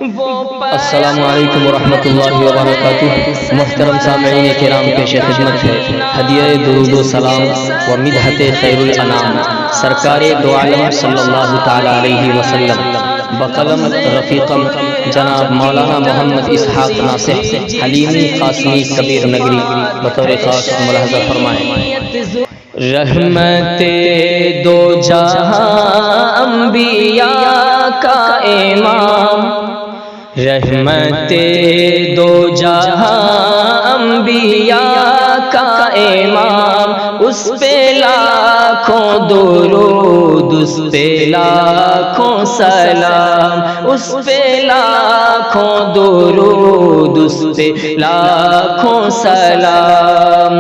السلام علیکم ورحمۃ اللہ وبرکاتہ۔ محترم سامعین کرام، پیش خدمت ہے ہدیہ درود و سلام و مدحت خیر الانام سرکار دو عالم صلی اللہ تعالی علیہ وسلم بقلم رفیقم جناب مولانا محمد اسحاق ناصح حلیمی قاسمی کبیر نگری بطور خاص ملاحظہ فرمائیں۔ رحمت دو جہاں انبیاء کا امام، رحمت دو جہاں انبیاء کا امام، اس پہ لاکھوں درود، اس پہ لاکھوں سلام، اس پہ لاکھوں درود، اس پہ لاکھوں سلام۔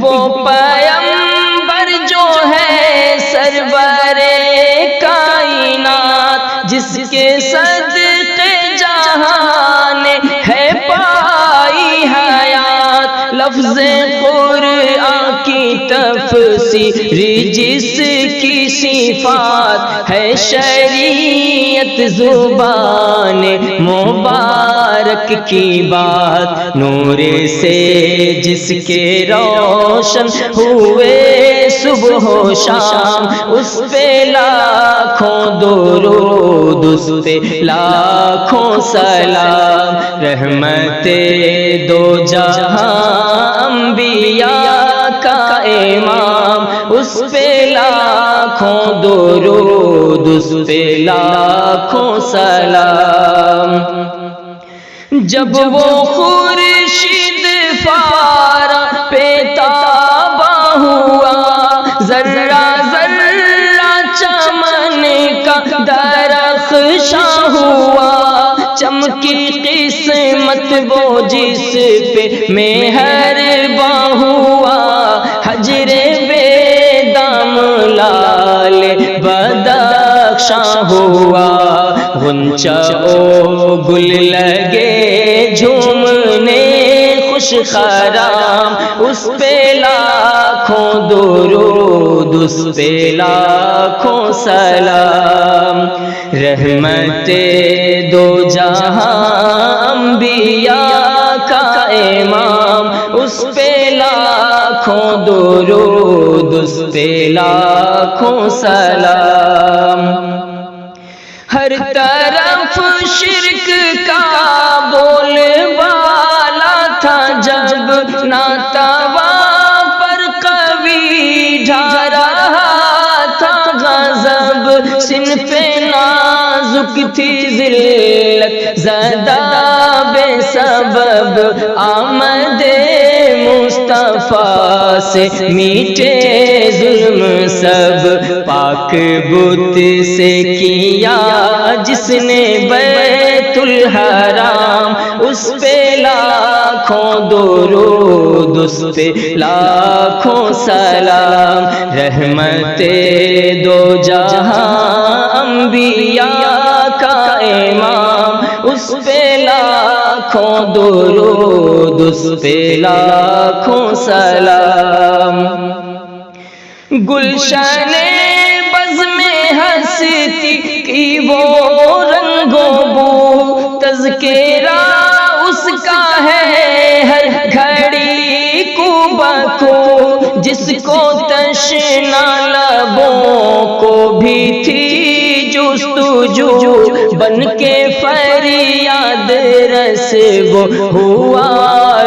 وہ پیغمبر جو ہے سرور کائنات، جس کے صدقے جہان ہے پائی حیات، لفظ قرآن کی تفسیر جس کی صفات ہے شریعت زبان مبارک کی بات، نور سے جس کے روشن ہوئے صبح و شام، اس پہ لاکھوں درود، اس پہ لاکھوں سلام۔ رحمت دو جہاں انبیاء کا امام، اس پہ لاکھوں درود، اس پہ لاکھوں سلام۔ جب وہ خورشید فارا پہ تابہ ہوا، ذرہ ذرہ چمن کا درخشاں ہوا، چمکی قسمت وہ جس پہ مہرباں ہوا، حجر بے دام لال بدخشاں ہوا، غنچہ و گل لگے جھومنے خوش خرام، اس پہ لاکھوں درود، اس پہ لاکھوں سلام۔ رحمت دو جہاں انبیاء کا امام، اس پہ لاکھوں درود، اس پہ لاکھوں سلام۔ ہر طرف شرک کا بول بالا تھا جب، ناتوا پر قوی ڈھا رہا تھا غضب، صنف نازک تھی ذلت زدہ بے سبب، آمد مصطفیٰ سے میٹے ظلم سب، پاک بت سے کیا جس نے بیت الحرام، اس پہ لاکھوں درود، اس پہ لاکھوں سلام۔ رحمت دو جہاں انبیاء کا امام، اس پہ لاکھوں درود، اس پہ لاکھوں سلام۔ گلشن بز میں ہستی کی وہ رنگ و بو، تذکرہ اس کا ہے ہر گھڑی کو بکو، جس کو تشنا لبوں کو بھی تھی جستجو، بن کے فریاد رس وہ ہوا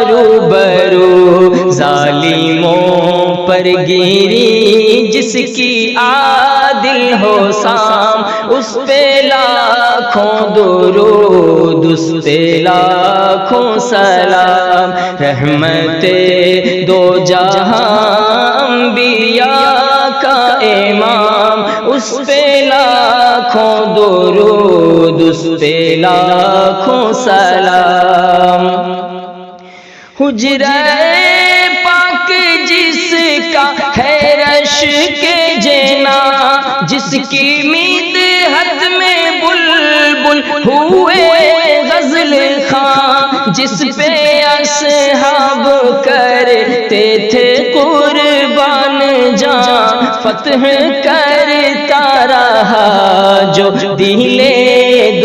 روبرو، ظالموں پر گری جس کی عادل ہو سام، اس پہ لاکھوں درود، اس پہ لاکھوں سلام۔ رحمت دو جہاں انبیاء کا امام، اس پہ لاکھوں درود، اس پہ لاکھوں سلام۔ حجرہ پاک جس کا ہے رش کے جینا، جس کی مدحت میں بلبل ہوئے غزل خواں، جس پہ اصحاب کرتے تھے قربان جان، فتح کرتا رہا جو دل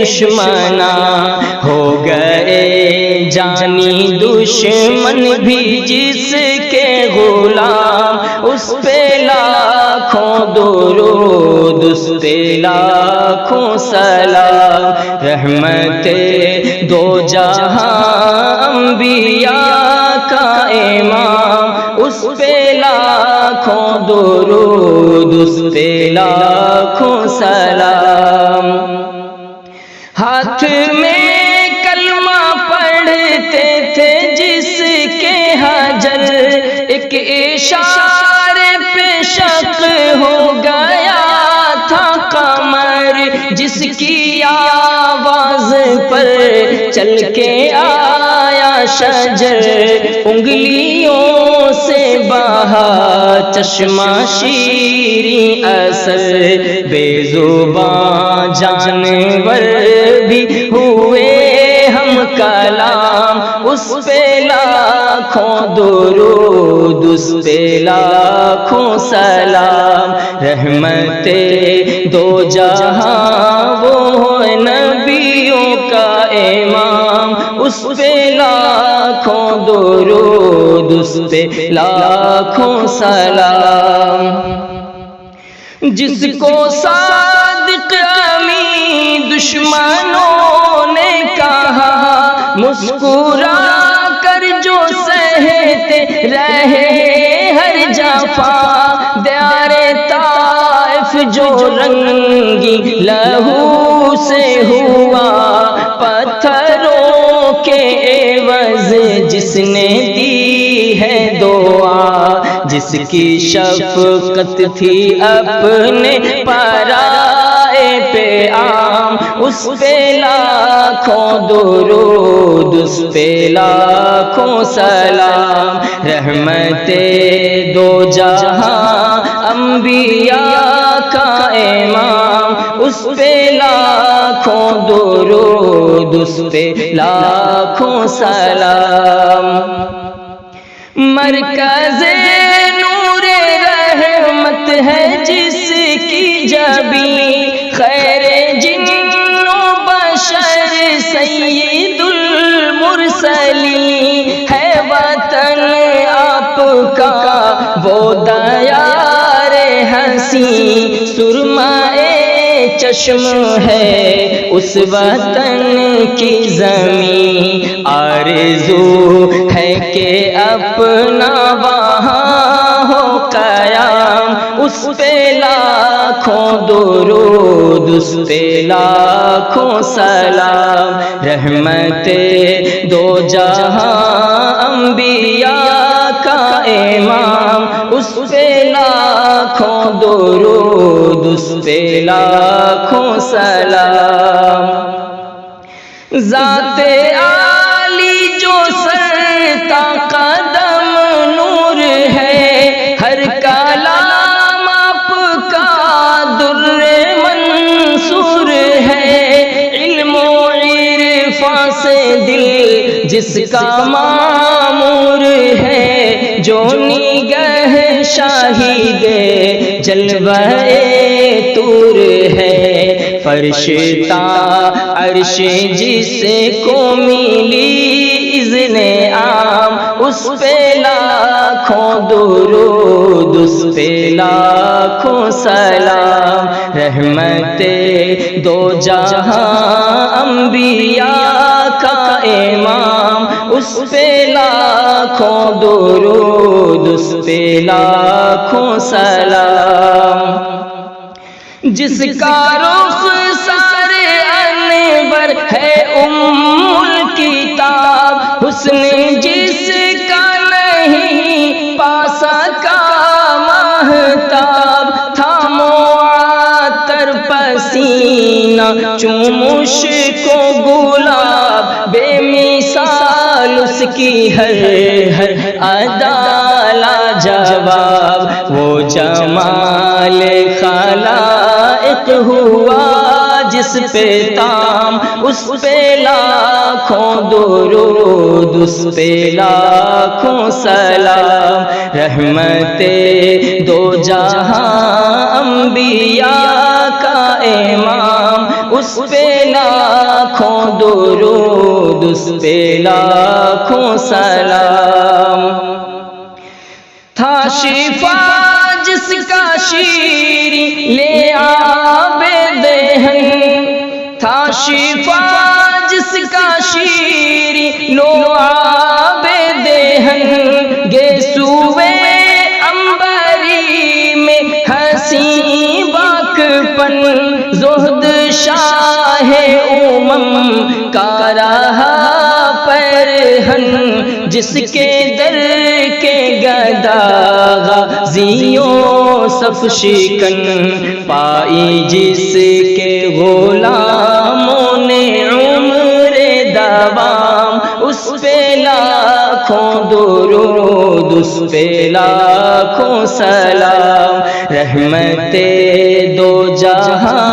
دشمنا ہو گئے جانی دشمن بھی جس کے غلام، اس پہ لاکھوں درود اس پہ لاکھوں سلام، رحمت دو جہاں انبیاء کا امام، اس پہ لاکھوں درود اس پہ لاکھوں سلام۔ ہاتھ میں کلمہ پڑھتے تھے جس کے حجر، ایک اشارے پہ شق ہو گیا تھا قمر، جس کی آواز پر چل کے آیا شجر، انگلیوں سے بہا چشمہ شیریں اثر، بے زبان جانور بھی ہوئے ہم کلام، اس پہ لاکھوں درود اس پہ لاکھوں سلام، رحمت دو جہاں وہ نبیوں کا امام، اس پہ لاکھوں درود اس پہ لاکھوں سلام۔ جس کو صادق امین دشمنوں نے کہا، مسکرا کر جو سہتے رہے ہر جفا، دیار طائف جو رنگی لہو سے ہوا، پتھروں کے عوض جس نے دی ہے دعا، جس کی شفقت تھی اپنے پرائے پہ عام، اس پہ لاکھوں درود اس پہ لاکھوں سلام، رحمت دو جہاں انبیاء کا امام، اس پہ لاکھوں درود اس پہ لاکھوں سلام۔ مرکز نور رحمت ہے جس کی جبیں، خیر جن و بشر سید المرسلین، ہے وطن آپ کا وہ دیار حسین، سرمائے چشم ہے اس وطن کی زمین، آرزو ہے کہ اپنا وہاں ہو قیام، اس پہ لاکھوں درود اس پہ لاکھوں سلام، رحمت دو جہاں انبیاء کا امام، اس پہ لاکھوں درود اس پہ لاکھوں سلام۔ ذات عالی جو سرتا قدم نور ہے، ہر کلام آپ کا در منصور ہے، علم و عرفان سے دل جس کا معمور ہے، جو نگہ شاہد جلوہ طور ہے، فرشتہ عرش جس کو ملی اذن عام، اس پہ لاکھوں درود اس پہ لاکھوں سلام، رحمت دو جہاں انبیاء کا امام، اس پہ لاکھوں درود اس پہ لاکھوں سلام۔ جس کا رخ سارے انور ہے الکتاب، حسن جس کا نہیں پا سکا مہتاب، تھا معطر پسینہ چومش کو گلاب، بے مثال اس کی ہر ادا لاجواب، وہ جمال خلائق ہوا جس پہ تام، اس پہ لاکھوں درود اس پہ لاکھوں سلام، رحمت دو جہاں انبیاء کا امام، اس پہ لاکھوں درود، اس پہ لاکھوں سلام۔ تھا شفا جس کا شیریں لے آب دہن، تھا شفا جس کا شیریں لو آب دہن، گیسوئے انبری میں حسین باکپن، زہد شاہ کا رہا پرہن، جس کے در کے گدا غازیوں صف شکن، پائی جس کے غلاموں نے عمر دوام، اس پہ لاکھوں درود، اس پہ لاکھوں سلام۔ رحمت دو جہاں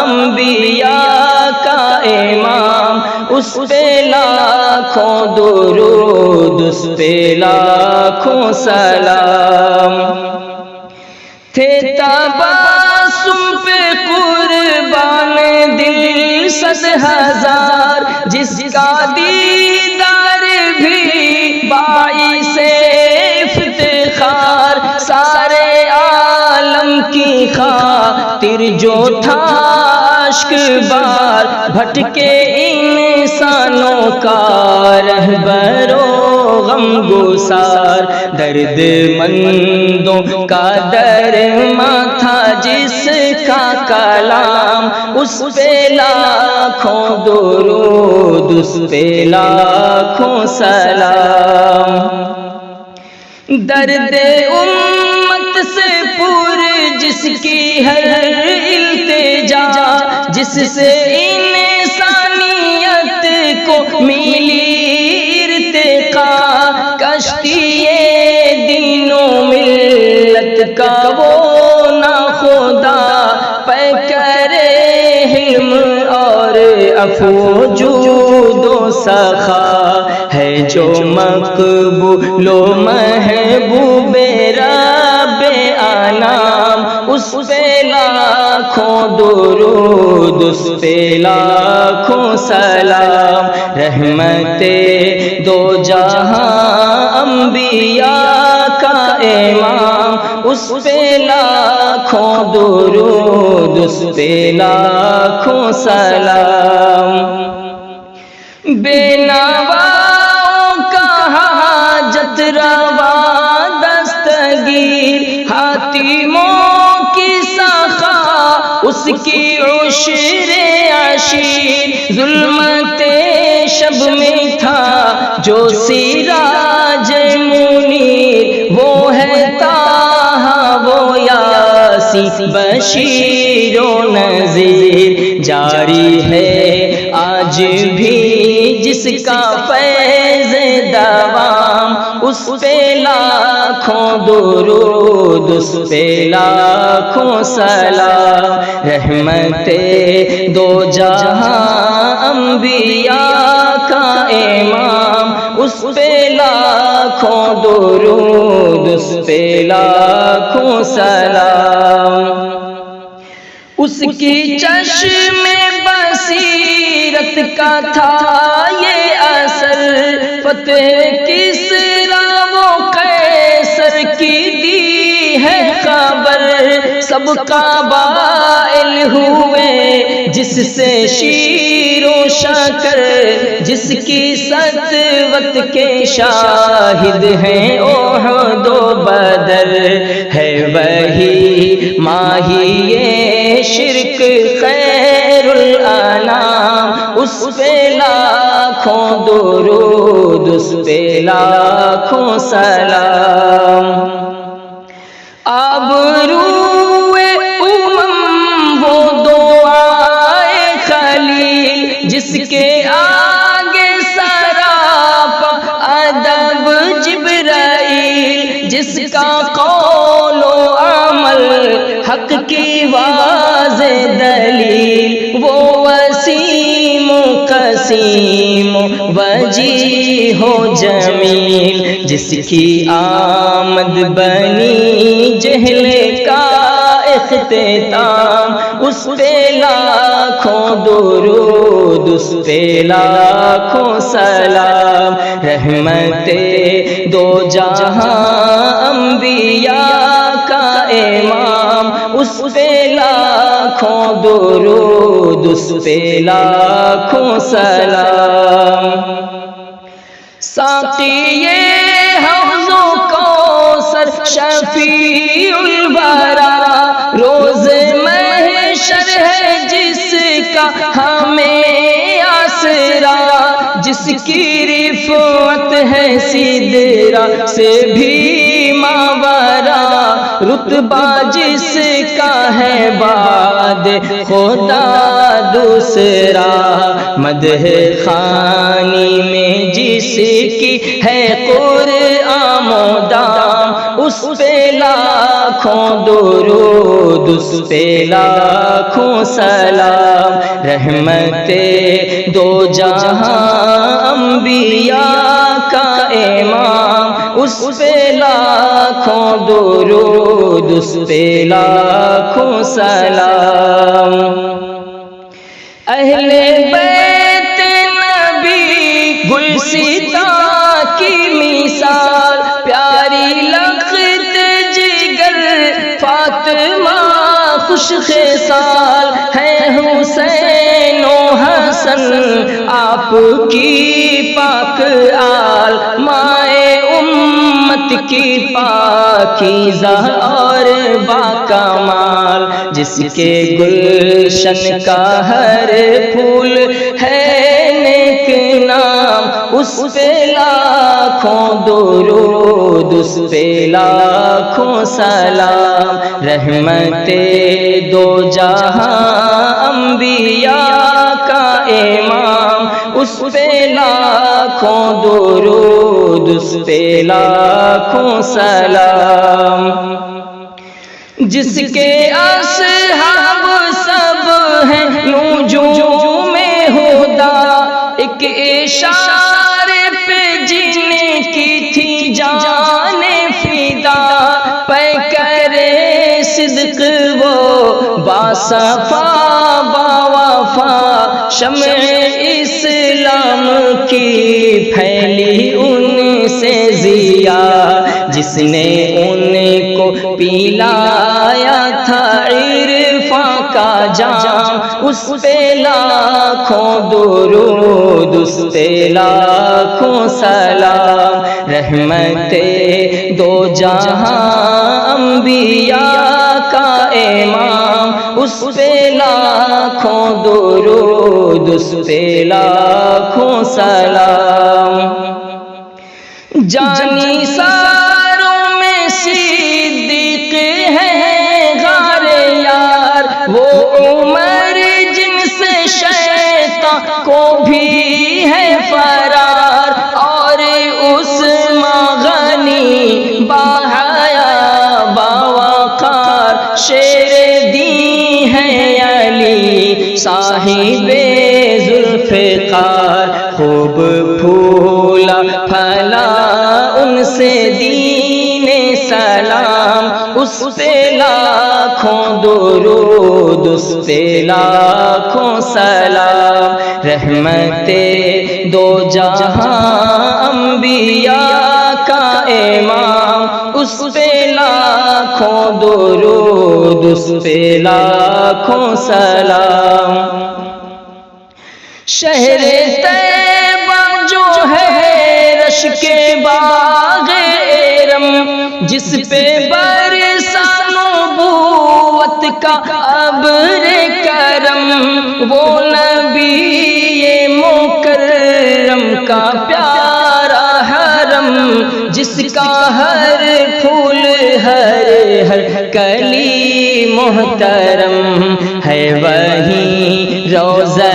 انبیاء کا امام، اس پہ لاکھوں درود، اس پہ لاکھوں سلام۔ تھے تبسم پہ قربان دل صد ہزار، جس کا دیدار بھی باعث افتخار، سارے عالم کی خاطر جو تھا اشک بار، بھٹکے انسانوں کا رہبر و غم گسار، درد مندوں کا درماں تھا جس کا کلام، اس پہ لاکھوں درود، اس پہ لاکھوں سلام۔ درد امت سے پر جس کی ہر التجا، جس سے انسانیت کو ملی ارتقا، کشتی دین و ملت کا وہ ناخدا، پیکر حلم اور عفو جود و سخا، ہے جو مقبول و محبوب رب انام، اس پہ لاکھوں درود، اس پہ لاکھوں سلام۔ رحمت دو جہاں انبیاء کا امام، اس پہ لاکھوں درود، اس پہ لاکھوں سلام۔ بے نواؤں کا حاجت روا دستگیر، حاتموں کی سخا اس کی عشر عشیر، ظلمت شب میں تھا جو سراج منیر، وہ ہے طٰہٰ وہ یاسین بشیر و نذیر، جاری ہے آج بھی جس کا فیض دوام، اس پہ لاکھوں درود، اس پہ لاکھوں سلام۔ رحمت دو جہاں انبیاء کا امام، اس پہ لاکھوں درود، اس پہ لاکھوں سلام۔ اس کی چشم بصیرت کا تھا یہ اثر، فتح کسریٰ و قیصر کی دی ہے خبر، سب قبائل ہوئے جس سے شیر و شکر، جس کی سطوت کے شاہد ہیں احد و بدر، ہے وہی ماہی شرک خیر الانام، اس پہ لاکھوں درود، اس پہ لاکھوں سلام۔ آبروئے وہ دعائے خلیل، جس کے آگے سراپا ادب جبرائیل، جس کا قول و عمل حق کی واضح دلیل، وہ وسیم و قسیم وجیہ و جمیل، جس کی آمد بنی جہل کا اختتام، اس پہ لاکھوں درود اس پہ لاکھوں سلام، رحمت دو جہاں انبیاء کا امام، اس پہ لاکھوں درود اس پہ لاکھوں سلام۔ ساقی حوض و کوثر شفیع الورا، روز محشر ہے جس کا ہمیں آسرا، جس کی رفعت ہے سدرہ سے بھی ماورا، رتبہ جس کا ہے بعد خدا دوسرا، مدح خوانی میں جس کی ہے قرآن مدام، اس پہ لاکھوں درود اس پہ لاکھوں سلام، رحمت دو جہاں انبیاء کا امام، اس پہ لاکھوں درود اس پہ لاکھوں سلام۔ اہل بیت نبی گلستاں کی مثال، پیاری لخت جگر فاطمہ خوش خصال، ہے حسین و حسن آپ کی پاک آل، مائے امت کی پاکیزہ اور باکمال، جس کے گلشن کا ہر پھول ہے نیک نام، اس پہ لاکھوں درود اس پہ لاکھوں سلام، رحمت دو جہاں انبیاء کا امام، اس پہ لاکھوں درود اس پہ لاکھوں سلام، جس کے اصحاب سب ہیں نجوم ہدا، ایک اشارے پہ جن کی تھی جان فدا، پیکرے صدق وہ باصفا باوفا، شمع اسلام کی پھیلی ان سے ضیا، جس نے ان کو پلایا تھا عرفاں کا جام، اس پہ لاکھوں درود اس پہ لاکھوں سلام، رحمت دو جہاں انبیاء کا امام، اس پہ لاکھوں درود اس پہ لاکھوں سلام۔ جانی ساروں میں صدیق ہے غار یار، وہ عمر جن سے شیطان کو بھی ہے فرار، اور عثمان غنی باحیا باوقار، شیر دین ہے علی صاحب ذوالفقار، خوب پھولا پھلا ان سے دین سلام، اس پہ لاکھوں درود اس پہ لاکھوں سلام، رحمت دو جہاں انبیاء کا امام، اس پہ لاکھوں درود اس پہ لاکھوں سلام۔ شہر طیبہ جو ہے رش کے باغ ارم، جس پہ برسا نبوت کا ابر کرم، وہ نبی مکرم کا پیارا حرم، جس کا ہر پھول ہر کلی محترم ہے، وہیں روضہ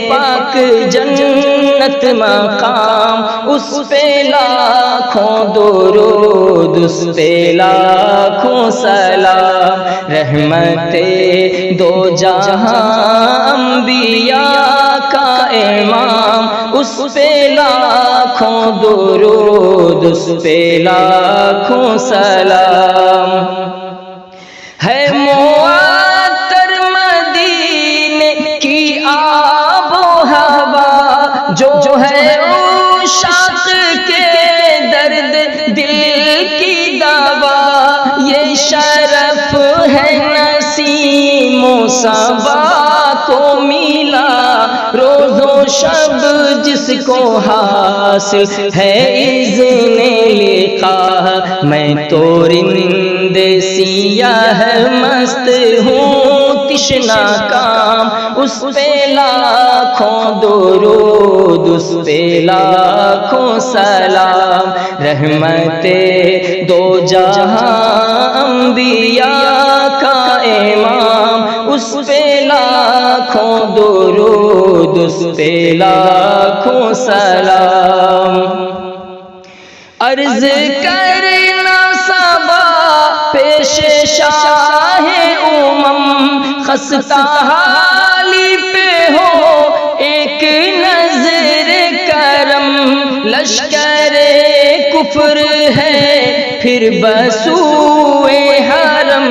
پاک جنت مقام، اس پہ لاکھوں درود اس پہ لاکھوں سلام، رحمت دو جہاں انبیاء کا امام، اس پہ لاکھوں درود اس پہ لاکھوں سلام، ہے معطر مدینے کی جو ہے عشاق کے درد دل کی دوا، یہ شرف ہے نسیم و صبا کو ملا، روز و شب جس کو حاصل ہے اذن لقا، میں تو رند سیاہ مست ہوں تشنا کام، اس پہ لاکھوں درود، اس پہ لاکھوں سلام، رحمت دو جہاں انبیاء کا امام، اس پہ لاکھوں درود، اس پہ لاکھوں سلام۔ عرض کرنا صبا پیش شاہ خستہ حالی پہ ہو ایک نظر کرم، لشکر کفر ہے پھر بسوئے حرم،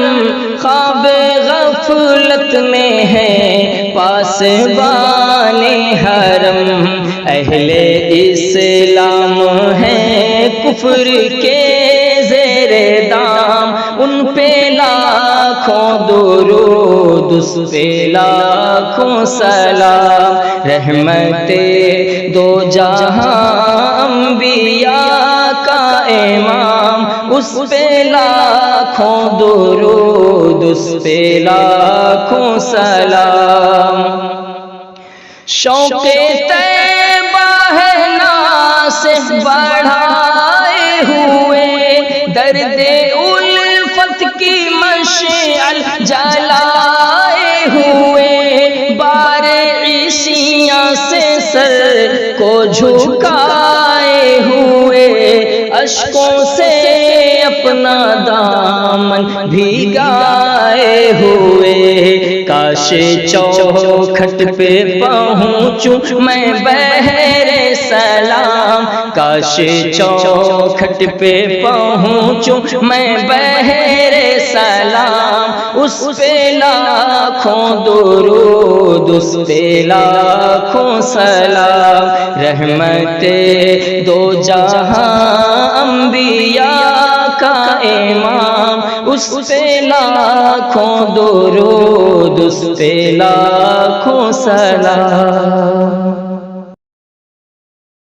خواب غفلت میں ہے پاسبان حرم، اہل اسلام ہے کفر کے زیر دام، ان پہ لاکھوں درود، اس پہ لاکھوں سلام، رحمت دو جہاں انبیاء کا امام، اس پہ لاکھوں درود، اس پہ لاکھوں سلام۔ شوق طیبہ ہے ناس بڑھائے ہوئے، درد الفت کی مشعل جلائے ہوئے، بار عیسیاں سے سر کو جھکائے ہوئے، اشکوں سے اپنا دامن بھیگائے ہوئے، کاش چوکھٹ پہ پہنچوں میں بہر سلام، کاش چوکھٹ پہ پہنچوں میں بہر سلام، اس پہ لاکھوں درود، اس پہ لاکھوں سلام، رحمت دو جہاں انبیاء کا امام، اس پہ لاکھوں درود، اس پہ لاکھوں سلام۔